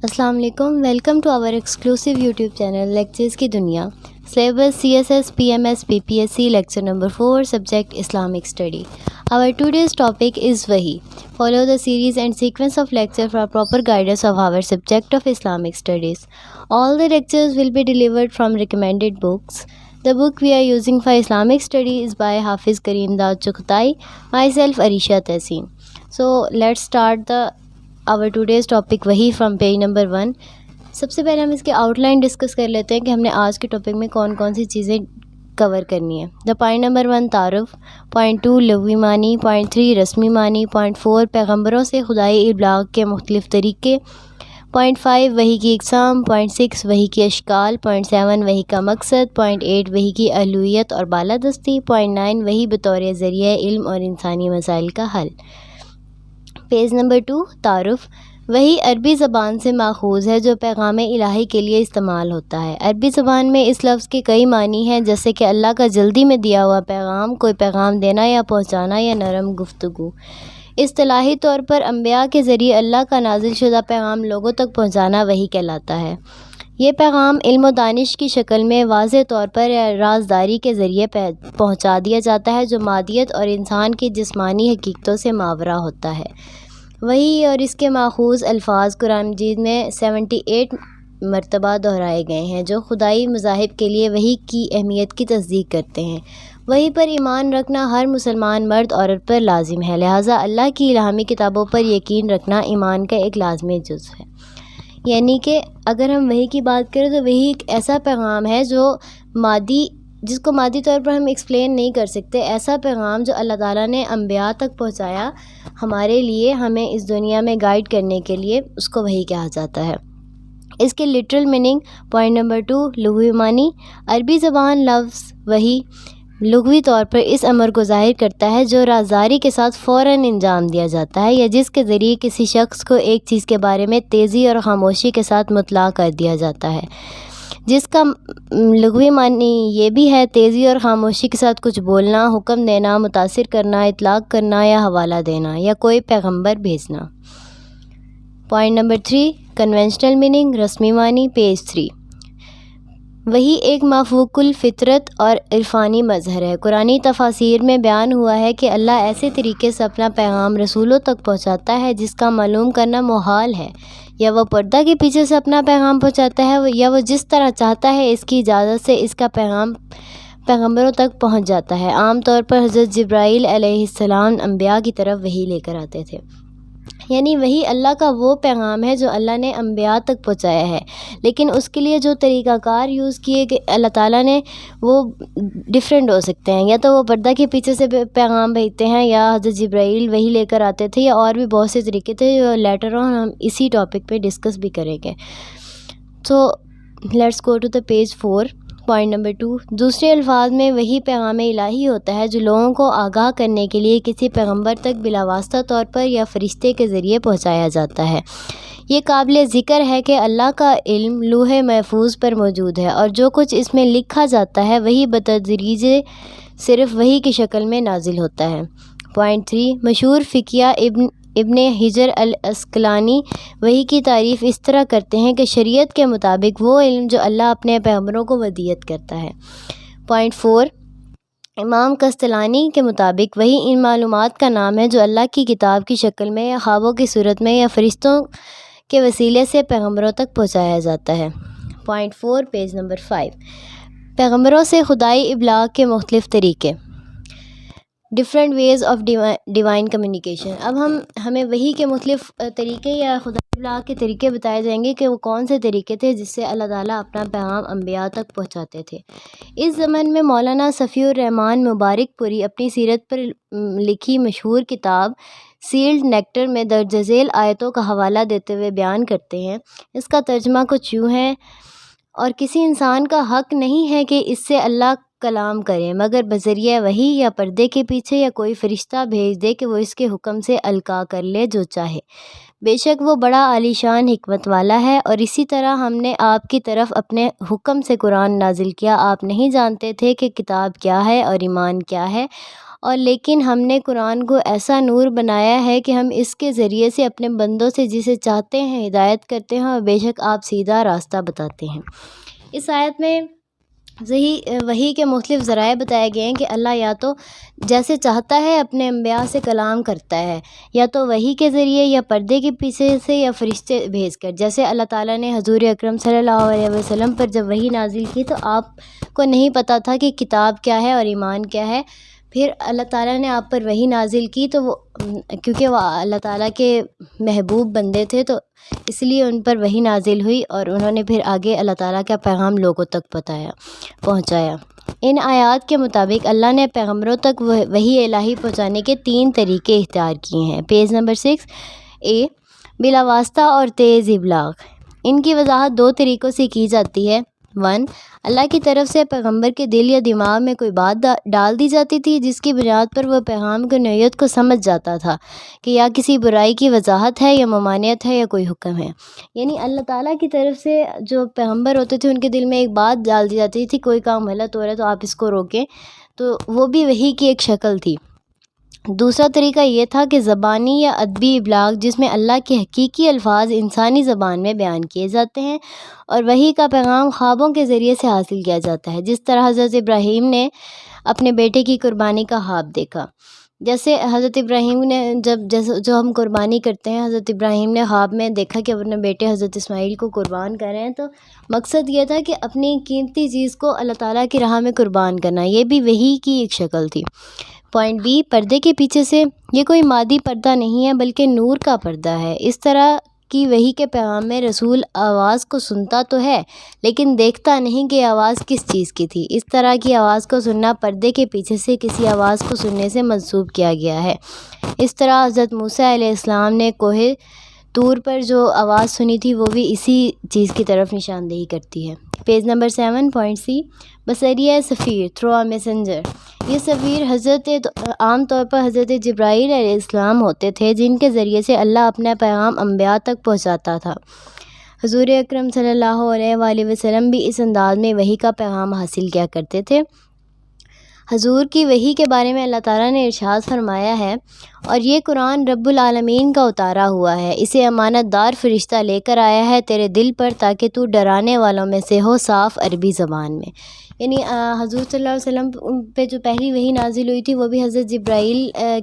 السلام علیکم. Welcome to our exclusive YouTube channel lectures کی دنیا. Syllabus CSS PMS PPSC lecture number 4 subject Islamic study. Our today's topic is Wahi. Follow the series and sequence of lecture for proper guidance of our subject of Islamic studies. All the lectures will be delivered from recommended books. The book we are using for Islamic study is by Hafiz Karim Daud Chughtai, myself Arisha Tehseen. So let's start our today's topic وہی from page number 1. سب سے پہلے ہم اس کے out line discuss کر لیتے ہیں کہ ہم نے آج کے ٹاپک میں کون کون سی چیزیں کور کرنی ہے. دا پوائنٹ نمبر 1 تعارف، پوائنٹ 2 لغوی معنی، پوائنٹ 3 رسمی معنی، پوائنٹ 4 پیغمبروں سے خدائی ابلاغ کے مختلف طریقے، پوائنٹ 5 وحی کی اقسام، پوائنٹ 6 وحی کی اشکال، پوائنٹ 7 وحی کا مقصد، پوائنٹ 8 وحی کی اہلیت اور بالادستی، پوائنٹ 9 وحی بطور ذریعہ علم اور انسانی مسائل کا حل. پیج نمبر 2 تعارف. وحی عربی زبان سے ماخوذ ہے جو پیغام الہی کے لیے استعمال ہوتا ہے. عربی زبان میں اس لفظ کے کئی معنی ہیں، جیسے کہ اللہ کا جلدی میں دیا ہوا پیغام، کوئی پیغام دینا یا پہنچانا یا نرم گفتگو. اصطلاحی طور پر انبیاء کے ذریعے اللہ کا نازل شدہ پیغام لوگوں تک پہنچانا وحی کہلاتا ہے. یہ پیغام علم و دانش کی شکل میں واضح طور پر یا رازداری کے ذریعے پہنچا دیا جاتا ہے جو مادیت اور انسان کی جسمانی حقیقتوں سے ماورا ہوتا ہے. وحی اور اس کے ماخوذ الفاظ قرآن مجید میں 78 مرتبہ دہرائے گئے ہیں جو خدائی مذاہب کے لیے وحی کی اہمیت کی تصدیق کرتے ہیں. وحی پر ایمان رکھنا ہر مسلمان مرد عورت پر لازم ہے، لہٰذا اللہ کی الہامی کتابوں پر یقین رکھنا ایمان کا ایک لازمی جز ہے. یعنی کہ اگر ہم وحی کی بات کریں تو وحی ایک ایسا پیغام ہے جس کو مادی طور پر ہم ایکسپلین نہیں کر سکتے، ایسا پیغام جو اللہ تعالیٰ نے انبیاء تک پہنچایا ہمارے لیے، ہمیں اس دنیا میں گائیڈ کرنے کے لیے، اس کو وحی کہا جاتا ہے. اس کے لٹرل میننگ. پوائنٹ نمبر 2 لغوی معنی. عربی زبان لفظ وحی لغوی طور پر اس امر کو ظاہر کرتا ہے جو رازداری کے ساتھ فوراً انجام دیا جاتا ہے یا جس کے ذریعے کسی شخص کو ایک چیز کے بارے میں تیزی اور خاموشی کے ساتھ مطلع کر دیا جاتا ہے. جس کا لغوی معنی یہ بھی ہے تیزی اور خاموشی کے ساتھ کچھ بولنا، حکم دینا، متاثر کرنا، اطلاق کرنا یا حوالہ دینا یا کوئی پیغمبر بھیجنا. پوائنٹ نمبر 3 کنونشنل میننگ رسمی معنی. پیج 3. وحی ایک مافوق الفطرت اور عرفانی مظہر ہے. قرآنی تفاسیر میں بیان ہوا ہے کہ اللہ ایسے طریقے سے اپنا پیغام رسولوں تک پہنچاتا ہے جس کا معلوم کرنا محال ہے. یا وہ پردہ کے پیچھے سے اپنا پیغام پہنچاتا ہے یا وہ جس طرح چاہتا ہے اس کی اجازت سے اس کا پیغام پیغمبروں تک پہنچ جاتا ہے. عام طور پر حضرت جبرائیل علیہ السلام انبیاء کی طرف وحی لے کر آتے تھے. یعنی وحی اللہ کا وہ پیغام ہے جو اللہ نے انبیاء تک پہنچایا ہے، لیکن اس کے لیے جو طریقہ کار یوز کیے کہ اللہ تعالیٰ نے وہ ڈیفرنٹ ہو سکتے ہیں. یا تو وہ پردہ کے پیچھے سے پیغام بھیجتے ہیں یا حضرت جبرائیل وحی لے کر آتے تھے، یا اور بھی بہت سے طریقے تھے جو لیٹر آن ہم اسی ٹاپک پہ ڈسکس بھی کریں گے. تو let's go to the page 4. Point number 2 دوسرے الفاظ میں وحی پیغام الہی ہوتا ہے جو لوگوں کو آگاہ کرنے کے لیے کسی پیغمبر تک بلا واسطہ طور پر یا فرشتے کے ذریعے پہنچایا جاتا ہے. یہ قابل ذکر ہے کہ اللہ کا علم لوح محفوظ پر موجود ہے اور جو کچھ اس میں لکھا جاتا ہے وہی بتدریج صرف وحی کی شکل میں نازل ہوتا ہے. پوائنٹ 3 مشہور فقیہ ابن حجر العسقلانی وحی کی تعریف اس طرح کرتے ہیں کہ شریعت کے مطابق وہ علم جو اللہ اپنے پیغمبروں کو ودیت کرتا ہے. پوائنٹ 4 امام قسطلانی کے مطابق وحی ان معلومات کا نام ہے جو اللہ کی کتاب کی شکل میں یا خوابوں کی صورت میں یا فرشتوں کے وسیلے سے پیغمبروں تک پہنچایا جاتا ہے. پوائنٹ 4 پیج نمبر 5 پیغمبروں سے خدائی ابلاغ کے مختلف طریقے. Different ways of divine communication. اب ہمیں وحی کے مختلف طریقے یا خدائی ابلاغ کے طریقے بتائے جائیں گے کہ وہ کون سے طریقے تھے جس سے اللہ تعالیٰ اپنا پیغام انبیاء تک پہنچاتے تھے. اس زمن میں مولانا صفی الرحمن مبارک پوری اپنی سیرت پر لکھی مشہور کتاب سیلڈ نیکٹر میں درج ذیل آیتوں کا حوالہ دیتے ہوئے بیان کرتے ہیں. اس کا ترجمہ کچھ یوں ہے: اور کسی انسان کا حق نہیں ہے کہ اس سے اللہ کلام کریں مگر بذریعہ وحی یا پردے کے پیچھے، یا کوئی فرشتہ بھیج دے کہ وہ اس کے حکم سے القاء کر لے جو چاہے۔ بے شک وہ بڑا عالیشان حکمت والا ہے۔ اور اسی طرح ہم نے آپ کی طرف اپنے حکم سے قرآن نازل کیا۔ آپ نہیں جانتے تھے کہ کتاب کیا ہے اور ایمان کیا ہے، اور لیکن ہم نے قرآن کو ایسا نور بنایا ہے کہ ہم اس کے ذریعے سے اپنے بندوں سے جسے چاہتے ہیں ہدایت کرتے ہیں، اور بے شک آپ سیدھا راستہ بتاتے ہیں۔ اس آیت میں وحی کے مختلف ذرائع بتائے گئے ہیں کہ اللہ یا تو جیسے چاہتا ہے اپنے انبیاء سے کلام کرتا ہے، یا تو وحی کے ذریعے، یا پردے کے پیچھے سے، یا فرشتے بھیج کر۔ جیسے اللہ تعالیٰ نے حضور اکرم صلی اللہ علیہ وسلم پر جب وحی نازل کی تو آپ کو نہیں پتہ تھا کہ کتاب کیا ہے اور ایمان کیا ہے۔ پھر اللہ تعالیٰ نے آپ پر وحی نازل کی تو وہ کیونکہ وہ اللہ تعالیٰ کے محبوب بندے تھے تو اس لیے ان پر وحی نازل ہوئی، اور انہوں نے پھر آگے اللہ تعالیٰ کا پیغام لوگوں تک پہنچایا۔ ان آیات کے مطابق اللہ نے پیغمبروں تک وحی الہی پہنچانے کے 3 طریقے اختیار کیے ہیں۔ پیج نمبر 6 اے، بلا واسطہ اور تیز ابلاغ۔ ان کی وضاحت 2 طریقوں سے کی جاتی ہے۔ 1، اللہ کی طرف سے پیغمبر کے دل یا دماغ میں کوئی بات ڈال دی جاتی تھی جس کی بنیاد پر وہ پیغام کی نوعیت کو سمجھ جاتا تھا کہ یا کسی برائی کی وضاحت ہے، یا ممانعت ہے، یا کوئی حکم ہے۔ یعنی اللہ تعالیٰ کی طرف سے جو پیغمبر ہوتے تھے ان کے دل میں ایک بات ڈال دی جاتی تھی، کوئی کام غلط ہو رہا ہے تو آپ اس کو روکیں، تو وہ بھی وحی کی ایک شکل تھی۔ دوسرا طریقہ یہ تھا کہ زبانی یا ادبی ابلاغ، جس میں اللہ کے حقیقی الفاظ انسانی زبان میں بیان کیے جاتے ہیں، اور وحی کا پیغام خوابوں کے ذریعے سے حاصل کیا جاتا ہے۔ جس طرح حضرت ابراہیم نے اپنے بیٹے کی قربانی کا خواب دیکھا۔ جیسے حضرت ابراہیم نے جو ہم قربانی کرتے ہیں، حضرت ابراہیم نے خواب میں دیکھا کہ اپنے بیٹے حضرت اسماعیل کو قربان کر رہے ہیں، تو مقصد یہ تھا کہ اپنی قیمتی چیز کو اللہ تعالیٰ کی راہ میں قربان کرنا، یہ بھی وحی کی ایک شکل تھی۔ پوائنٹ بی، پردے کے پیچھے سے۔ یہ کوئی مادی پردہ نہیں ہے بلکہ نور کا پردہ ہے۔ اس طرح کی وحی کے پیغام میں رسول آواز کو سنتا تو ہے لیکن دیکھتا نہیں کہ آواز کس چیز کی تھی۔ اس طرح کی آواز کو سننا پردے کے پیچھے سے کسی آواز کو سننے سے منسوب کیا گیا ہے۔ اس طرح حضرت موسیٰ علیہ السلام نے کوہ طور پر جو آواز سنی تھی وہ بھی اسی چیز کی طرف نشاندہی کرتی ہے۔ پیج نمبر 7 پوائنٹ سی، بصریہ سفیر، تھرو اے میسنجر۔ یہ سفیر عام طور پر حضرت جبرائیل علیہ السلام ہوتے تھے جن کے ذریعے سے اللہ اپنا پیغام انبیاء تک پہنچاتا تھا۔ حضور اکرم صلی اللہ علیہ وآلہ وسلم بھی اس انداز میں وحی کا پیغام حاصل کیا کرتے تھے۔ حضور کی وحی کے بارے میں اللہ تعالیٰ نے ارشاد فرمایا ہے، اور یہ قرآن رب العالمین کا اتارا ہوا ہے، اسے امانت دار فرشتہ لے کر آیا ہے تیرے دل پر تاکہ تو ڈرانے والوں میں سے ہو، صاف عربی زبان میں۔ یعنی حضور صلی اللہ علیہ وسلم پہ جو پہلی وحی نازل ہوئی تھی وہ بھی حضرت جبرائیل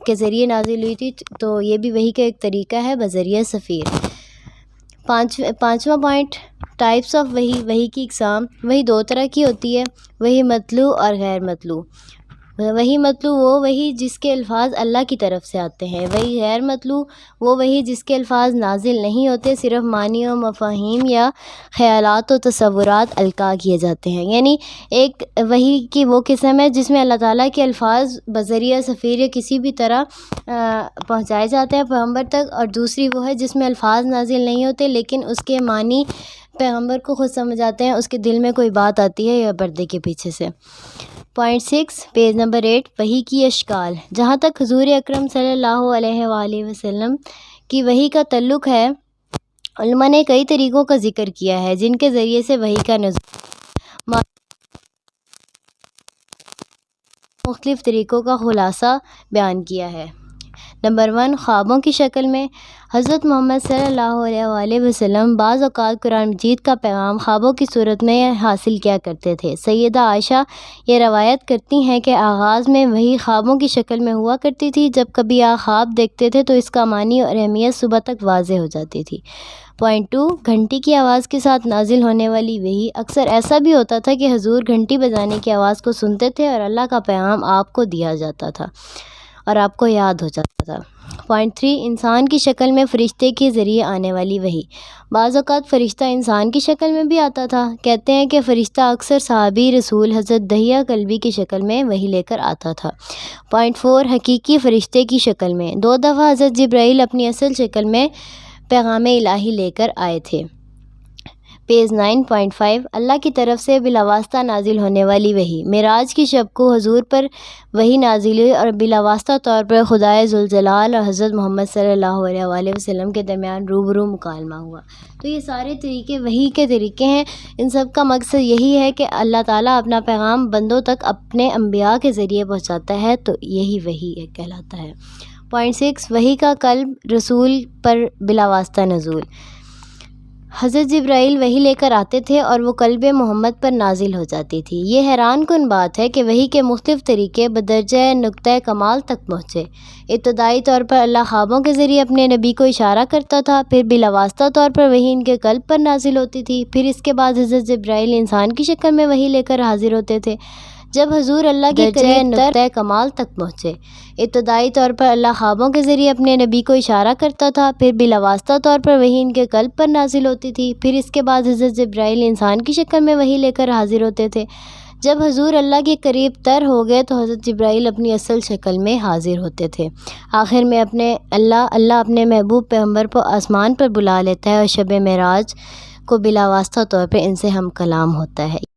کے ذریعے نازل ہوئی تھی، تو یہ بھی وحی کا ایک طریقہ ہے بذریعہ سفیر۔ پانچواں پوائنٹ، ٹائپس آف وحی۔ وحی کی اقسام۔ وحی 2 طرح کی ہوتی ہے، وحی مطلوع اور غیر مطلوع۔ وحی مطلوع وہ وحی جس کے الفاظ اللہ کی طرف سے آتے ہیں۔ وحی غیر مطلوع وہ وحی جس کے الفاظ نازل نہیں ہوتے، صرف معنی و مفاہیم یا خیالات و تصورات القاء کیے جاتے ہیں۔ یعنی ایک وحی کی وہ قسم ہے جس میں اللہ تعالیٰ کے الفاظ بذریعہ سفیر یا کسی بھی طرح پہنچائے جاتے ہیں پیغمبر تک، اور دوسری وہ ہے جس میں الفاظ نازل نہیں ہوتے لیکن اس کے معنی پیغمبر کو خود سمجھ آتے ہیں، اس کے دل میں کوئی بات آتی ہے یا پردے کے پیچھے سے۔ پوائنٹ 6 پیج نمبر 8، وحی کی اشکال۔ جہاں تک حضور اکرم صلی اللہ علیہ وآلہ وسلم کی وحی کا تعلق ہے، علماء نے کئی طریقوں کا ذکر کیا ہے جن کے ذریعے سے وحی کا نزول مختلف طریقوں کا خلاصہ بیان کیا ہے۔ نمبر 1، خوابوں کی شکل میں۔ حضرت محمد صلی اللہ علیہ وآلہ وسلم بعض اوقات قرآن مجید کا پیغام خوابوں کی صورت میں حاصل کیا کرتے تھے۔ سیدہ عائشہ یہ روایت کرتی ہیں کہ آغاز میں وحی خوابوں کی شکل میں ہوا کرتی تھی، جب کبھی آپ خواب دیکھتے تھے تو اس کا معنی اور اہمیت صبح تک واضح ہو جاتی تھی۔ پوائنٹ 2، گھنٹی کی آواز کے ساتھ نازل ہونے والی وحی۔ اکثر ایسا بھی ہوتا تھا کہ حضور گھنٹی بجانے کی آواز کو سنتے تھے اور اللہ کا پیغام آپ کو دیا جاتا تھا اور آپ کو یاد ہو جاتا تھا۔ پوائنٹ 3، انسان کی شکل میں فرشتے کے ذریعے آنے والی وحی۔ بعض اوقات فرشتہ انسان کی شکل میں بھی آتا تھا۔ کہتے ہیں کہ فرشتہ اکثر صحابی رسول حضرت دحیہ کلبی کی شکل میں وحی لے کر آتا تھا۔ پوائنٹ 4، حقیقی فرشتے کی شکل میں۔ 2 دفعہ حضرت جبرائیل اپنی اصل شکل میں پیغام الہی لے کر آئے تھے۔ پیج 9.5 اللہ کی طرف سے بلاواسطہ نازل ہونے والی وحی۔ معراج کی شب کو حضور پر وحی نازل ہوئی اور بلاواسطہ طور پر خدائے ذوالجلال اور حضرت محمد صلی اللہ علیہ وآلہ وسلم کے درمیان روبرو مکالمہ ہوا۔ تو یہ سارے طریقے وحی کے طریقے ہیں۔ ان سب کا مقصد یہی ہے کہ اللہ تعالیٰ اپنا پیغام بندوں تک اپنے انبیاء کے ذریعے پہنچاتا ہے، تو یہی وحی کہلاتا ہے۔ پوائنٹ 6 وحی کا قلب رسول پر بلاواسطہ نزول۔ حضرت جبرائیل وحی لے کر آتے تھے اور وہ قلب محمد پر نازل ہو جاتی تھی۔ یہ حیران کن بات ہے کہ وحی کے مختلف طریقے بدرجہ نقطۂ کمال تک پہنچے۔ ابتدائی طور پر اللہ خوابوں کے ذریعے اپنے نبی کو اشارہ کرتا تھا، پھر بلاواسطہ طور پر وحی ان کے قلب پر نازل ہوتی تھی، پھر اس کے بعد حضرت جبرائیل انسان کی شکل میں وحی لے کر حاضر ہوتے تھے۔ جب حضور اللہ کے قریب نقطۂ کمال تک پہنچے، ابتدائی طور پر اللہ خوابوں کے ذریعے اپنے نبی کو اشارہ کرتا تھا، پھر بلاواسطہ طور پر وحی ان کے قلب پر نازل ہوتی تھی، پھر اس کے بعد حضرت جبرائیل انسان کی شکل میں وحی لے کر حاضر ہوتے تھے۔ جب حضور اللہ کے قریب تر ہو گئے تو حضرت جبرائیل اپنی اصل شکل میں حاضر ہوتے تھے۔ آخر میں اللہ اپنے محبوب پیغمبر کو آسمان پر بلا لیتا ہے اور شب معراج کو بلاواسطہ طور پر ان سے ہم کلام ہوتا ہے۔